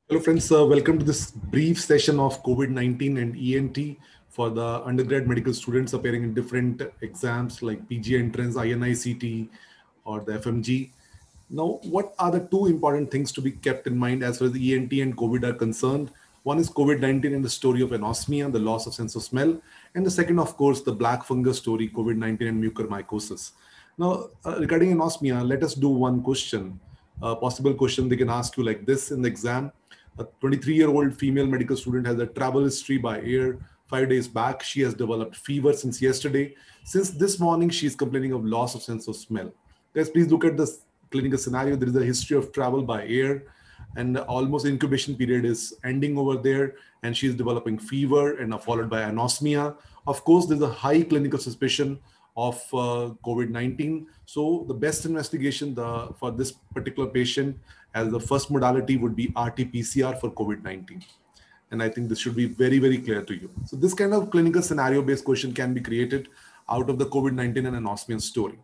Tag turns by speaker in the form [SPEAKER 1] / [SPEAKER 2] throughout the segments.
[SPEAKER 1] Hello, friends. Welcome to this brief session of COVID-19 and ENT for the undergrad medical students appearing in different exams like PG entrance, INICT, or the FMG. Now, what are the two important things to be kept in mind as far as ENT and COVID are concerned? One is COVID-19 and the story of anosmia, the loss of sense of smell. And the second, of course, the black fungus story, COVID-19 and mucormycosis. Now, regarding anosmia, let us do one question. A possible question they can ask you like this in the exam. A 23-year-old female medical student has a travel history by air. 5 days back, she has developed fever since yesterday. Since this morning, she is complaining of loss of sense of smell. Guys, please look at this clinical scenario. There is a history of travel by air, and almost incubation period is ending over there, and she is developing fever and followed by anosmia. Of course, there's a high clinical suspicion of COVID-19. So the best investigation for this particular patient as the first modality would be RT-PCR for COVID-19. And I think this should be very, very clear to you. So this kind of clinical scenario-based question can be created out of the COVID-19 and anosmia story.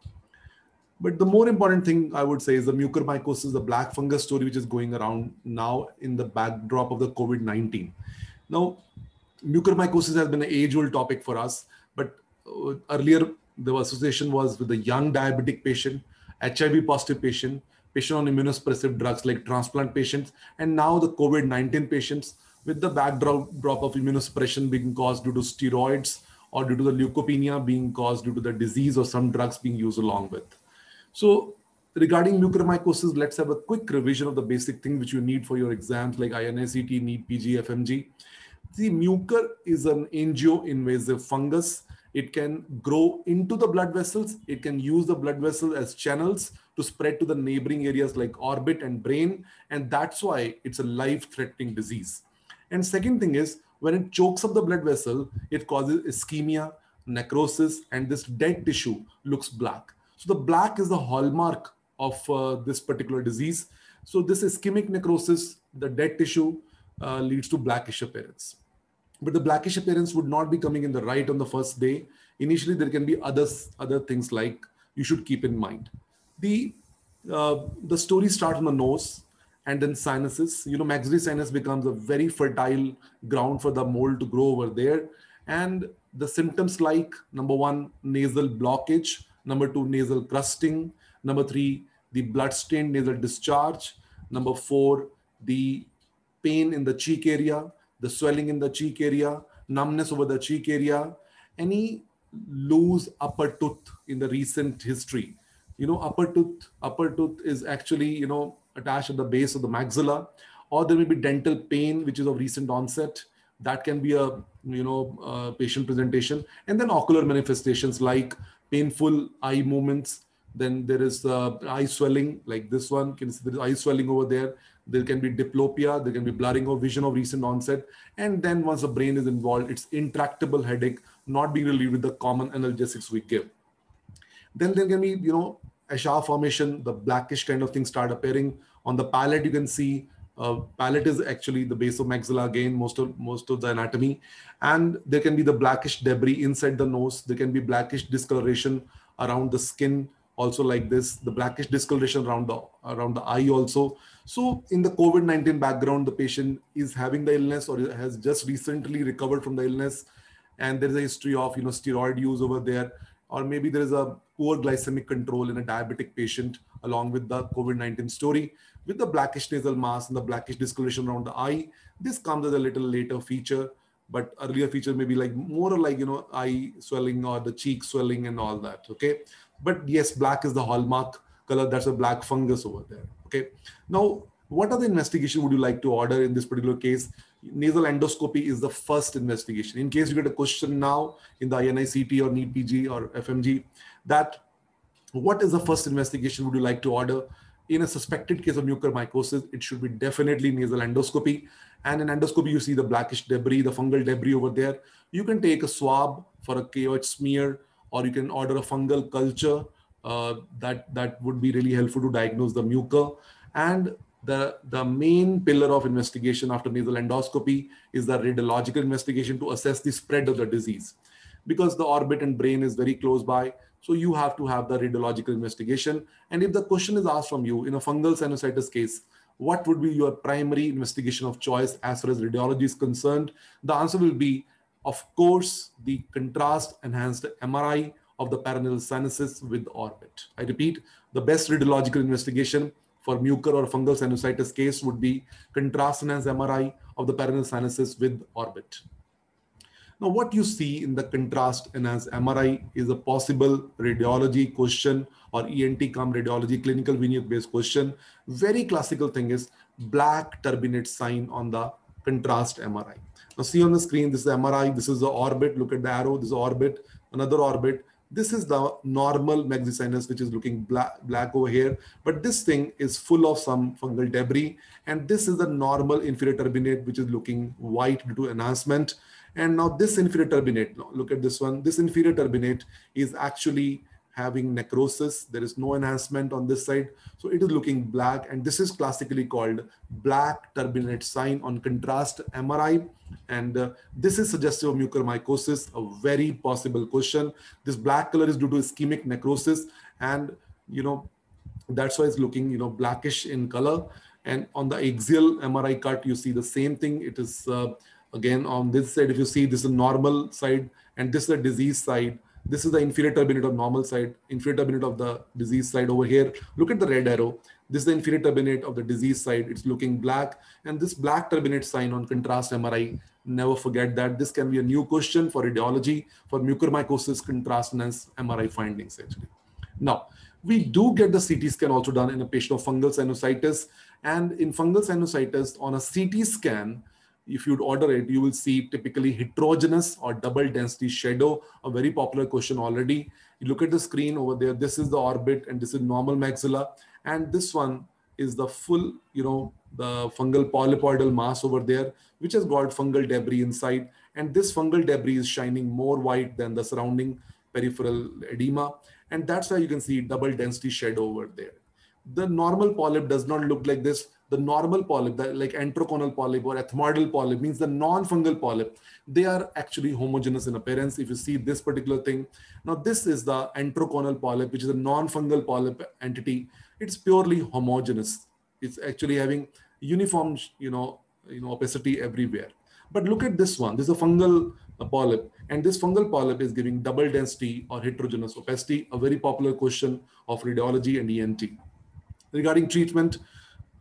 [SPEAKER 1] But the more important thing I would say is the mucormycosis, the black fungus story, which is going around now in the backdrop of the COVID-19. Now, mucormycosis has been an age-old topic for us, but earlier the association was with the young diabetic patient, HIV positive patient, patient on immunosuppressive drugs like transplant patients, and now the COVID-19 patients with the backdrop of immunosuppression being caused due to steroids or due to the leukopenia being caused due to the disease or some drugs being used along with. So regarding mucormycosis, let's have a quick revision of the basic things which you need for your exams like INICT, NEET, PG, FMG. The mucor is an angio-invasive fungus. It can grow into the blood vessels. It can use the blood vessels as channels to spread to the neighboring areas like orbit and brain. And that's why it's a life-threatening disease. And second thing is, when it chokes up the blood vessel, it causes ischemia, necrosis, and this dead tissue looks black. So the black is the hallmark of this particular disease. So this ischemic necrosis, the dead tissue, leads to blackish appearance. But the blackish appearance would not be coming in the right on the first day. Initially, there can be other things like you should keep in mind. The story starts on the nose and then sinuses. Maxillary sinus becomes a very fertile ground for the mold to grow over there. And the symptoms like number one, nasal blockage, number two, nasal crusting, number three, the blood-stained nasal discharge, number four, the pain in the cheek area, the swelling in the cheek area, numbness over the cheek area, any loose upper tooth in the recent history. Upper tooth is actually, attached at the base of the maxilla, or there may be dental pain, which is of recent onset. That can be a, patient presentation. And then ocular manifestations like painful eye movements. Then there is eye swelling like this one. Can you see there is eye swelling over there? There can be diplopia, there can be blurring of vision of recent onset. And then once the brain is involved, it's intractable headache, not being relieved with the common analgesics we give. Then there can be, Ashar formation, the blackish kind of things start appearing. On the palate, you can see palate is actually the base of maxilla again, most of the anatomy. And there can be the blackish debris inside the nose. There can be blackish discoloration around the skin, also like this, the blackish discoloration around the eye also. So in the COVID-19 background, the patient is having the illness or has just recently recovered from the illness, and there is a history of steroid use over there, or maybe there is a poor glycemic control in a diabetic patient along with the COVID-19 story. With the blackish nasal mass and the blackish discoloration around the eye, this comes as a little later feature, but earlier feature may be like more like eye swelling or the cheek swelling and all that. Okay, but yes, black is the hallmark color. That's a black fungus over there. Okay, now what other investigation would you like to order in this particular case? Nasal endoscopy is the first investigation. In case you get a question now in the INICT or NEET PG or FMG, that what is the first investigation would you like to order? In a suspected case of mucormycosis, it should be definitely nasal endoscopy. And in endoscopy, you see the blackish debris, the fungal debris over there. You can take a swab for a KOH smear, or you can order a fungal culture. That would be really helpful to diagnose the mucor. And the main pillar of investigation after nasal endoscopy is the radiological investigation to assess the spread of the disease, because the orbit and brain is very close by. So you have to have the radiological investigation. And if the question is asked from you in a fungal sinusitis case, what would be your primary investigation of choice as far as radiology is concerned? The answer will be, of course, the contrast enhanced MRI of the paranasal sinuses with orbit. I repeat, the best radiological investigation for mucor or fungal sinusitis case would be contrast enhanced MRI of the paranasal sinuses with orbit. Now, what you see in the contrast enhanced MRI is a possible radiology question or ENT cum radiology clinical vignette based question. Very classical thing is black turbinate sign on the contrast MRI. Now see on the screen, this is MRI, this is the orbit, look at the arrow, this is orbit, another orbit. This is the normal maxillary sinus, which is looking black over here. But this thing is full of some fungal debris. And this is the normal inferior turbinate, which is looking white due to enhancement. And now this inferior turbinate, look at this one. This inferior turbinate is actually having necrosis. There is no enhancement on this side. So it is looking black. And this is classically called black turbinate sign on contrast MRI. And this is suggestive of mucormycosis, a very possible question. This black color is due to ischemic necrosis. And, that's why it's looking, blackish in color. And on the axial MRI cut, you see the same thing. It is, again, on this side, if you see, this is a normal side, and this is a disease side. This is the inferior turbinate of normal side, inferior turbinate of the disease side over here. Look at the red arrow. This is the inferior turbinate of the disease side. It's looking black. And this black turbinate sign on contrast MRI, never forget that. This can be a new question for radiology for mucormycosis contrastness MRI findings actually. Now, we do get the CT scan also done in a patient of fungal sinusitis. And in fungal sinusitis, on a CT scan, if you'd order it, you will see typically heterogeneous or double density shadow, a very popular question already. You look at the screen over there, this is the orbit and this is normal maxilla. And this one is the full, the fungal polypoidal mass over there, which has got fungal debris inside. And this fungal debris is shining more white than the surrounding peripheral edema. And that's why you can see double density shadow over there. The normal polyp does not look like this. The normal polyp, like enteroconal polyp or ethmoidal polyp, means the non-fungal polyp, they are actually homogeneous in appearance. If you see this particular thing, now this is the enteroconal polyp, which is a non-fungal polyp entity. It's purely homogeneous. It's actually having uniform, opacity everywhere. But look at this one. This is a fungal polyp, and this fungal polyp is giving double density or heterogeneous opacity, a very popular question of radiology and ENT. Regarding treatment,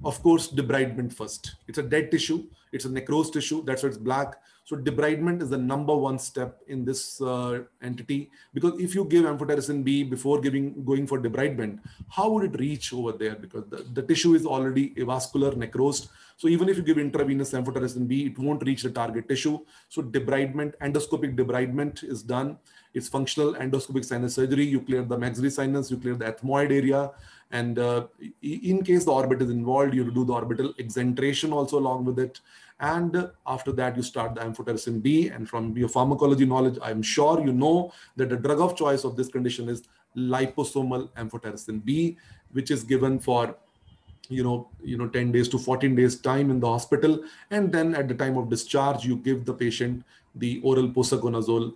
[SPEAKER 1] of course, debridement first. It's a dead tissue. It's a necrosed tissue. That's why it's black. So debridement is the number one step in this entity, because if you give amphotericin B before going for debridement, how would it reach over there? Because the tissue is already avascular, necrosed. So even if you give intravenous amphotericin B, it won't reach the target tissue. So debridement, endoscopic debridement is done. It's functional endoscopic sinus surgery. You clear the maxillary sinus, you clear the ethmoid area. And in case the orbit is involved, you do the orbital exentration also along with it. And after that, you start the amphotericin B. And from your pharmacology knowledge, I'm sure you know that the drug of choice of this condition is liposomal amphotericin B, which is given for 10 days to 14 days time in the hospital. And then at the time of discharge, you give the patient the oral posaconazole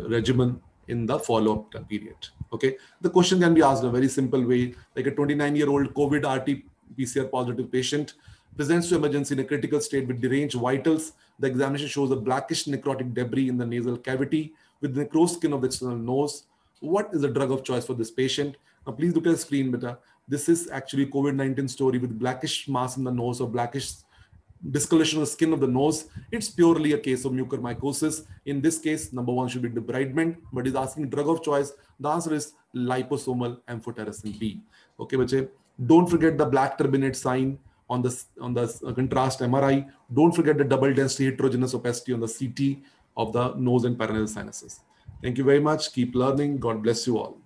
[SPEAKER 1] regimen in the follow-up period. Okay. The question can be asked in a very simple way, like a 29-year-old COVID RT-PCR positive patient presents to emergency in a critical state with deranged vitals. The examination shows a blackish necrotic debris in the nasal cavity with necrosed skin of the external nose. What is the drug of choice for this patient? Now, please look at the screen, beta. This is actually COVID-19 story with blackish mass in the nose or blackish discoloration of the skin of the nose. It's purely a case of mucormycosis. In this case, number one should be debridement, but is asking drug of choice. The answer is liposomal amphotericin B. Okay, bache. Don't forget the black turbinate sign on the contrast MRI. Don't forget the double density heterogeneous opacity on the CT of the nose and paranasal sinuses. Thank you very much. Keep learning. God bless you all.